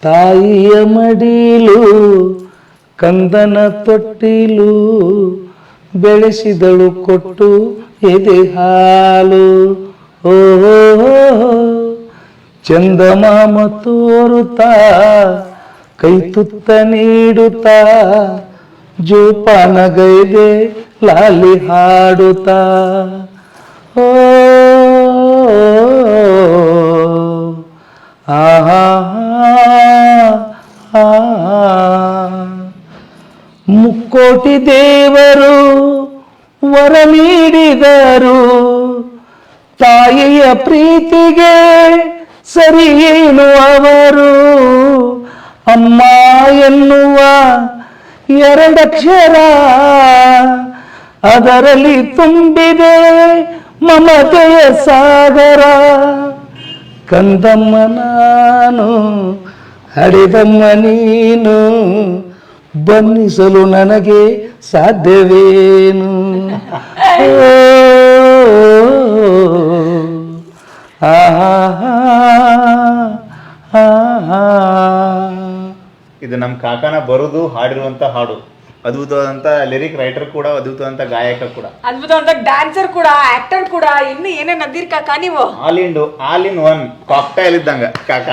ತಾಯಿಯ ಮಡಿಲು ಕಂದನ ತೊಟ್ಟಿಲು ಬೆಳೆಸಿದಳು ಕೊಟ್ಟು ಎದೆ ಹಾಲು. ಓಹೋ ಚಂದಮಾಮ ತೋರುತ್ತಾ ಕೈ ತುತ್ತ ನೀಡುತ್ತಾ ಜೋಪಾನಗೈದೆ ಲಾಲಿ ಹಾಡುತ್ತಾ. ಓ ಆಹಾ ಮುಕ್ಕೋಟಿ ದೇವರು ವರ ನೀಡಿದರು, ತಾಯಿಯ ಪ್ರೀತಿಗೆ ಸರಿಯೇನು ಅವರು. ಅಮ್ಮ ಎನ್ನುವ ಎರಡಕ್ಷರ ಅದರಲ್ಲಿ ತುಂಬಿದೆ ಮಮತೆಯ ಸಾಗರ. ಕಂದಮ್ಮ ನಾನು ಹಡೆದಮ್ಮ ನೀನು, ಬನ್ನಿಸಲು ನನಗೆ ಸಾಧ್ಯವೇನು. ಇದು ನಮ್ಮ ಕಾಕನ ಬರುದು ಹಾಡಿರುವಂತ ಹಾಡು. ಅದ್ಭುತವಾದಂತ ಲಿರಿಕ್ ರೈಟರ್ ಕೂಡ, ಅದ್ಭುತವಾದಂತ ಗಾಯಕ ಕೂಡ, ಅದ್ಭುತವಾದಂತ ಡ್ಯಾನ್ಸರ್ ಕೂಡ, ಆಕ್ಟರ್ ಕೂಡ, ಇನ್ನು ಏನೇನ್ ಅದಿರ್ ಕಾಕ ನೀವು. ಆಲ್ ಇನ್ ಒನ್ ಕಾಕ್ಟೈಲ್ ಇದ್ದಂಗ ಕಾಕ.